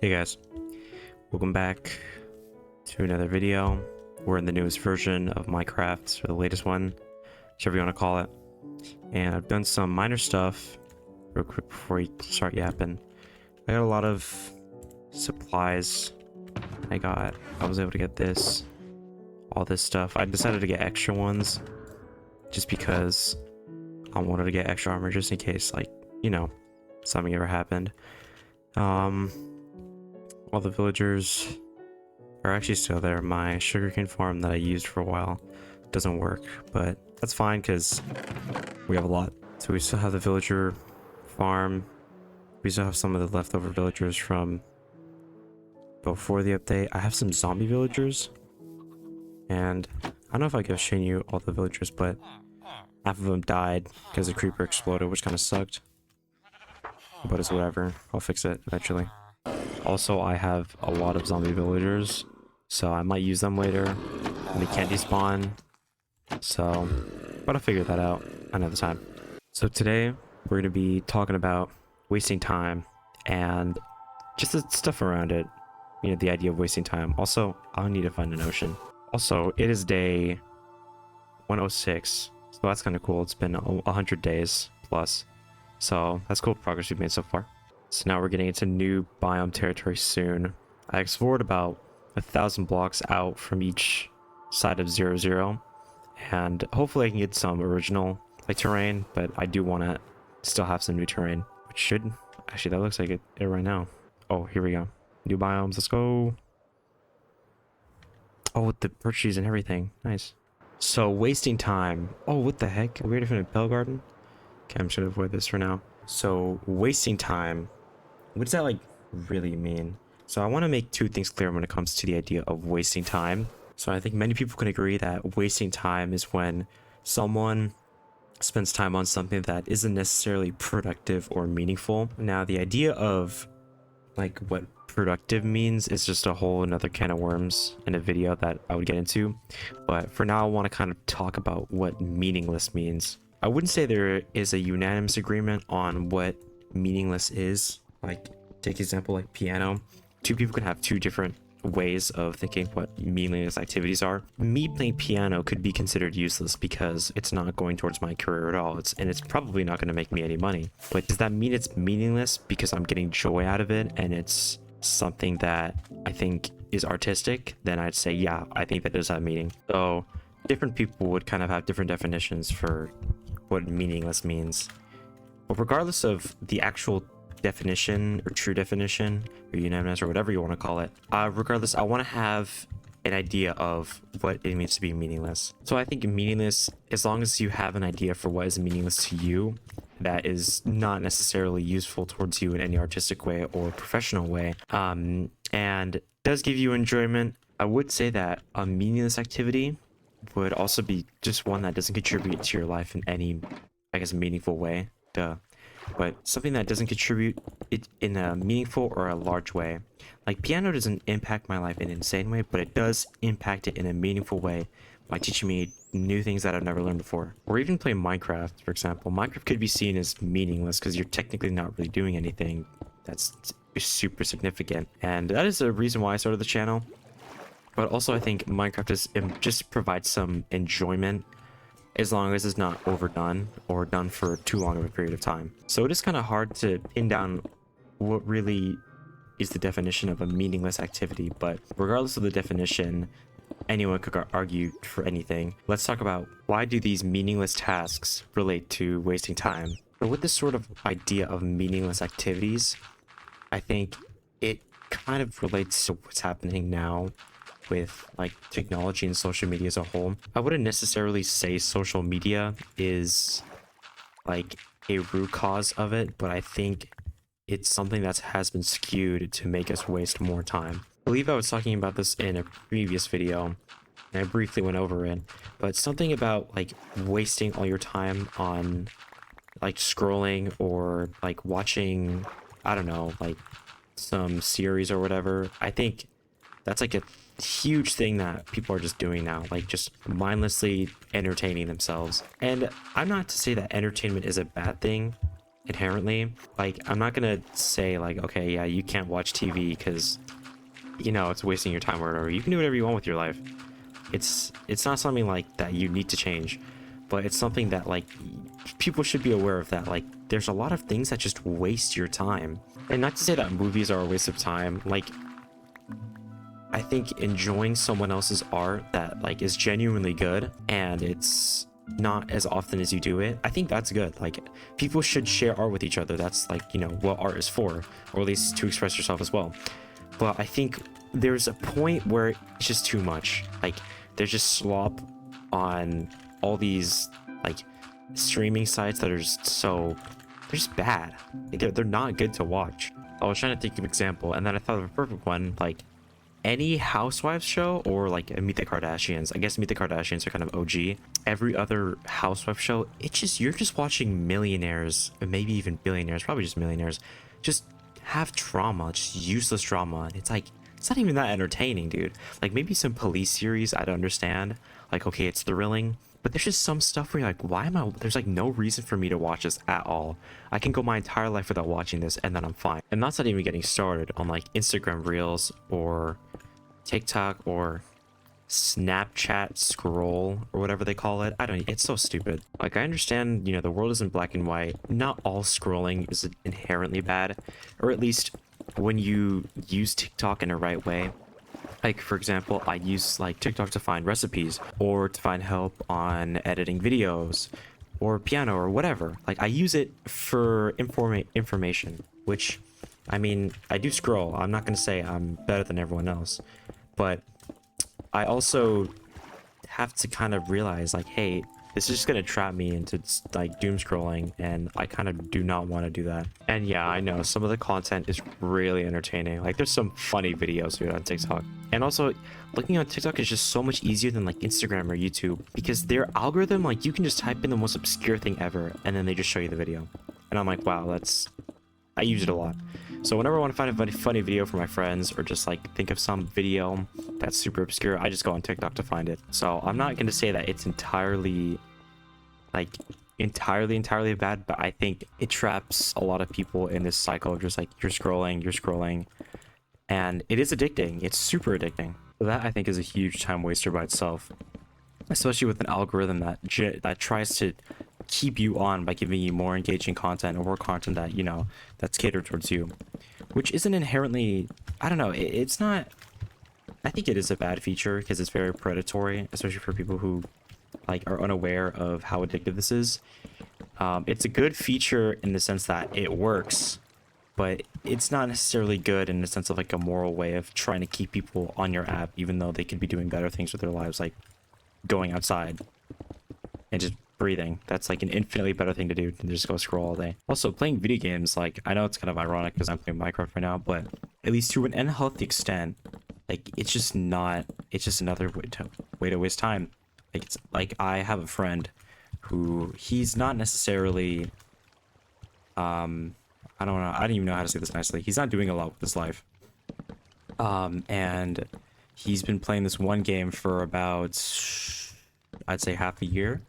Hey guys, welcome back to another video. We're in the newest version of Minecraft, or the latest one, whichever you want to call it. And I've done some minor stuff real quick before we start yapping. I got a lot of supplies. I was able to get all this stuff. I decided to get extra ones just because I wanted to get extra armor just in case, something ever happened. All the villagers are actually still there. My sugarcane farm that I used for a while doesn't work, but that's fine because we have a lot. So we still have the villager farm. We still have some of the leftover villagers from before the update. I have some zombie villagers, and I don't know if I could have shown you all the villagers, but half of them died because the creeper exploded, which kind of sucked. But it's whatever. I'll fix it eventually. Also, I have a lot of zombie villagers, so I might use them later when they can't despawn. So, but I'll figure that out another time. So today, we're going to be talking about wasting time and just the stuff around it. You know, the idea of wasting time. Also, I'll need to find an ocean. Also, it is day 106, so that's kind of cool. It's been 100 days plus. So that's cool progress we've made so far. So now we're getting into new biome territory soon. I explored about 1,000 blocks out from each side of 0, and hopefully I can get some original terrain, but I do want to still have some new terrain, which should actually, that looks like it right now. Oh, here we go. New biomes, let's go. Oh, with the birch trees and everything. Nice. So wasting time. Oh, what the heck? Weird if in a bell garden. Okay, I'm just gonna avoid this for now. So wasting time. What does that really mean? So I want to make two things clear when it comes to the idea of wasting time. So I think many people can agree that wasting time is when someone spends time on something that isn't necessarily productive or meaningful. Now the idea of what productive means is just a whole another can of worms in a video that I would get into. But for now, I want to kind of talk about what meaningless means. I wouldn't say there is a unanimous agreement on what meaningless is. Take example like piano. Two people can have two different ways of thinking what meaningless activities are. Me playing piano could be considered useless because it's not going towards my career at all. It's probably not going to make me any money. But does that mean it's meaningless because I'm getting joy out of it and it's something that I think is artistic? Then I'd say, yeah, I think that does have meaning. So different people would kind of have different definitions for what meaningless means. But regardless of the actual definition or true definition or unanimous or whatever you want to call it, regardless, I want to have an idea of what it means to be meaningless. So I think meaningless, as long as you have an idea for what is meaningless to you, that is not necessarily useful towards you in any artistic way or professional way, and does give you enjoyment, I would say that a meaningless activity would also be just one that doesn't contribute to your life in any, I guess, meaningful way. Duh. But something that doesn't contribute it in a meaningful or a large way. Like piano doesn't impact my life in an insane way, but it does impact it in a meaningful way by teaching me new things that I've never learned before. Or even playing Minecraft, for example. Minecraft could be seen as meaningless because you're technically not really doing anything that's super significant. And that is the reason why I started the channel. But also I think Minecraft just provides some enjoyment as long as it's not overdone or done for too long of a period of time. So it is kind of hard to pin down what really is the definition of a meaningless activity, but regardless of the definition, anyone could argue for anything. Let's talk about why do these meaningless tasks relate to wasting time. So with this sort of idea of meaningless activities, I think it kind of relates to what's happening now with technology and social media as a whole. I wouldn't necessarily say social media is a root cause of it, but I think it's something that has been skewed to make us waste more time. I believe I was talking about this in a previous video and I briefly went over it, but something about wasting all your time on scrolling or watching, I don't know, some series or whatever. I think that's a huge thing that people are just doing now, just mindlessly entertaining themselves. And I'm not to say that entertainment is a bad thing. inherently. Like, I'm not gonna say like, okay, yeah, you can't watch TV because you know it's wasting your time or whatever. You can do whatever you want with your life. It's not something like that you need to change, but it's something that like people should be aware of, that like there's a lot of things that just waste your time. And not to say that movies are a waste of time. Like, I think enjoying someone else's art that like is genuinely good and it's not as often as you do it, I think that's good. Like, people should share art with each other. That's like, you know, what art is for, or at least to express yourself as well. But I think there's a point where it's just too much. Like, there's just slop on all these like streaming sites that are just so, they're just bad. Like, they're not good to watch. I was trying to think of an example, and then I thought of a perfect one. Like, any housewives show, or like Meet the Kardashians. I guess Meet the Kardashians are kind of OG. Every other housewife show, it's just, you're just watching millionaires, and maybe even billionaires, probably just millionaires, just have drama, just useless drama. And it's like, it's not even that entertaining, dude. Like, maybe some police series, I'd understand. Like, okay, it's thrilling, but there's just some stuff where you're like, why am I, there's like no reason for me to watch this at all. I can go my entire life without watching this and then I'm fine. And that's not even getting started on like Instagram Reels or TikTok or Snapchat scroll or whatever they call it. I don't, it's so stupid. Like, I understand, you know, the world isn't black and white. Not all scrolling is inherently bad, or at least when you use TikTok in a right way. Like, for example, I use like TikTok to find recipes or to find help on editing videos or piano or whatever. Like, I use it for information, which, I mean, I do scroll. I'm not going to say I'm better than everyone else, but I also have to kind of realize like, hey, this is just gonna trap me into like doom scrolling, and I kind of do not want to do that. And yeah, I know some of the content is really entertaining. Like, there's some funny videos here on TikTok, and also looking on TikTok is just so much easier than like Instagram or YouTube, because their algorithm, like, you can just type in the most obscure thing ever and then they just show you the video, and I'm like, wow, that's, I use it a lot. So whenever I want to find a funny video for my friends, or just like think of some video that's super obscure, I just go on TikTok to find it. So I'm not going to say that it's entirely bad, but I think it traps a lot of people in this cycle of just like, you're scrolling, and it is addicting. It's super addicting. So that, I think, is a huge time waster by itself, especially with an algorithm that tries to keep you on by giving you more engaging content, or more content that, you know, that's catered towards you, which isn't inherently, I don't know, it's not, I think it is a bad feature because it's very predatory, especially for people who like are unaware of how addictive this is. It's a good feature in the sense that it works, but it's not necessarily good in the sense of like a moral way of trying to keep people on your app, even though they could be doing better things with their lives, like going outside and just breathing. That's like an infinitely better thing to do than just go scroll all day. Also, playing video games, like, I know it's kind of ironic because I'm playing Minecraft right now, but at least to an unhealthy extent, like, it's just not, it's just another way to waste time. Like, it's like, I have a friend who, he's not necessarily, I don't know, I don't even know how to say this nicely. He's not doing a lot with his life. And he's been playing this one game for about, I'd say, half a year,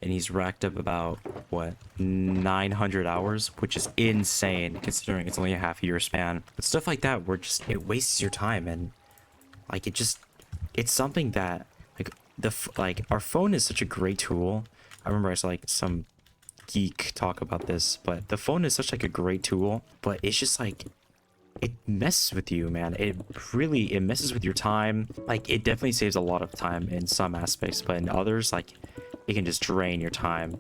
and he's racked up about, what, 900 hours, which is insane considering it's only a half a year span. But stuff like that, where just, it wastes your time, and like, it's something that, like, our phone is such a great tool. I remember I saw like some geek talk about this, but the phone is such like a great tool, but it's just like, it messes with you, man. It messes with your time. Like, it definitely saves a lot of time in some aspects, but in others, like, it can just drain your time.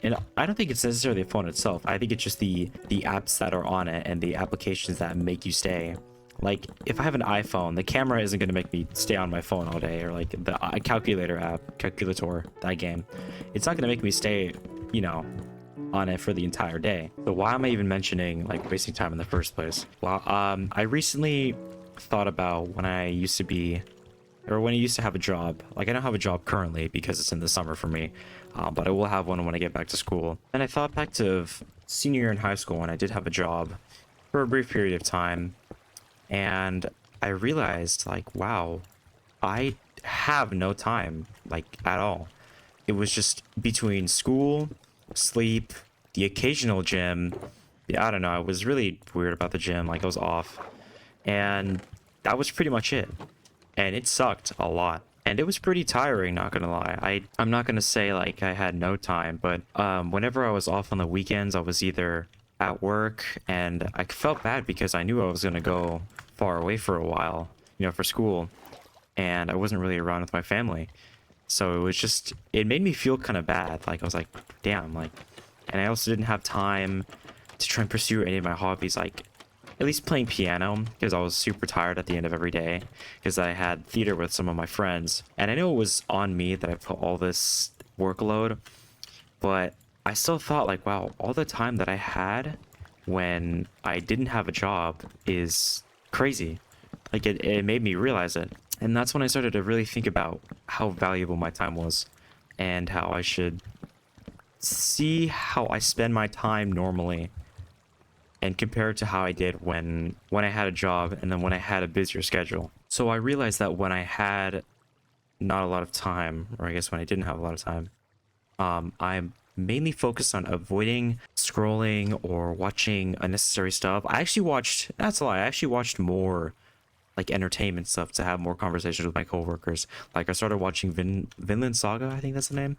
And I don't think it's necessarily the phone itself. I think it's just the apps that are on it and the applications that make you stay. Like, if I have an iPhone, the camera isn't going to make me stay on my phone all day, or like the calculator app, Calculator, that game. It's not going to make me stay, you know, on it for the entire day. So why am I even mentioning like wasting time in the first place? Well, I recently thought about when I used to have a job. Like, I don't have a job currently because it's in the summer for me, but I will have one when I get back to school. And I thought back to senior year in high school when I did have a job for a brief period of time, and I realized, like, wow, I have no time, like, at all. It was just between school, sleep, the occasional gym. Yeah, I don't know. I was really weird about the gym. Like, I was off. And that was pretty much it. And it sucked a lot. And it was pretty tiring, not gonna lie. I'm not gonna say like I had no time, but whenever I was off on the weekends, I was either at work, and I felt bad because I knew I was gonna go far away for a while, you know, for school, and I wasn't really around with my family. So it was just, it made me feel kind of bad. Like, I was like, damn, like, and I also didn't have time to try and pursue any of my hobbies, like at least playing piano, because I was super tired at the end of every day because I had theater with some of my friends. And I know it was on me that I put all this workload, but I still thought like, wow, all the time that I had when I didn't have a job is crazy. Like, it made me realize it. And that's when I started to really think about how valuable my time was and how I should see how I spend my time normally and compare it to how I did when I had a job and then when I had a busier schedule. So I realized that when I had not a lot of time, or I guess when I didn't have a lot of time, I'm mainly focused on avoiding scrolling or watching unnecessary stuff. I actually watched, that's a lie, I actually watched more like entertainment stuff to have more conversations with my coworkers. Like, I started watching Vinland Saga, I think that's the name.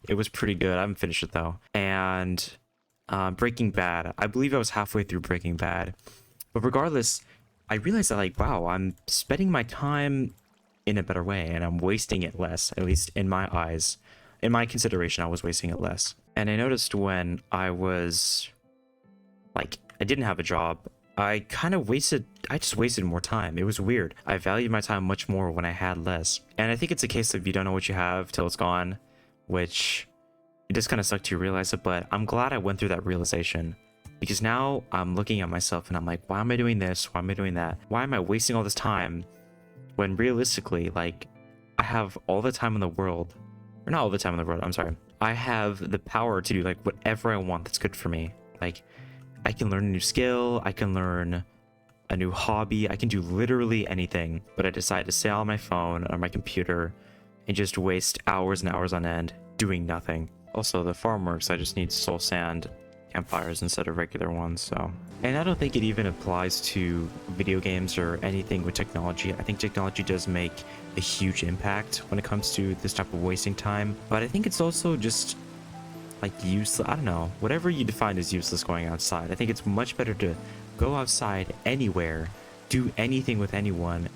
It was pretty good. I haven't finished it though. And Breaking Bad. I believe I was halfway through Breaking Bad. But regardless, I realized that like, wow, I'm spending my time in a better way and I'm wasting it less, at least in my eyes. In my consideration, I was wasting it less. And I noticed when I was like, I didn't have a job, I just wasted more time. It was weird. I valued my time much more when I had less. And I think it's a case of you don't know what you have till it's gone, which it just kind of sucked to realize it, but I'm glad I went through that realization because now I'm looking at myself and I'm like, why am I doing this? Why am I doing that? Why am I wasting all this time when realistically, like, I have all the time in the world, or not all the time in the world, I'm sorry. I have the power to do like whatever I want that's good for me. Like, I can learn a new skill, I can learn a new hobby, I can do literally anything, but I decide to sit on my phone or my computer and just waste hours and hours on end doing nothing. Also, the farm works, I just need soul sand campfires instead of regular ones, so. And I don't think it even applies to video games or anything with technology. I think technology does make a huge impact when it comes to this type of wasting time, but I think it's also just like useless. I don't know, whatever you define as useless going outside. I think it's much better to go outside anywhere, do anything with anyone.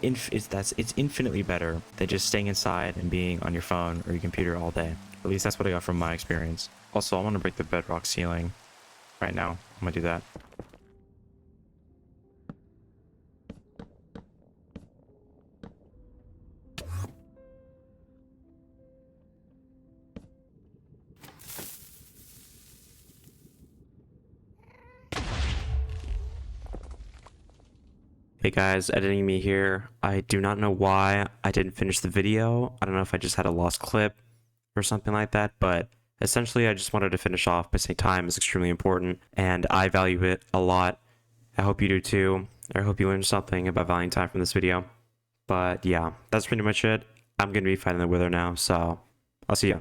It's infinitely better than just staying inside and being on your phone or your computer all day. At least that's what I got from my experience. Also, I want to break the bedrock ceiling right now. I'm gonna do that. Hey guys, editing me here. I do not know why I didn't finish the video. I don't know if I just had a lost clip or something like that, but essentially I just wanted to finish off by saying time is extremely important and I value it a lot. I hope you do too. I hope you learned something about valuing time from this video. But yeah, that's pretty much it. I'm gonna be fighting the wither now, so I'll see ya.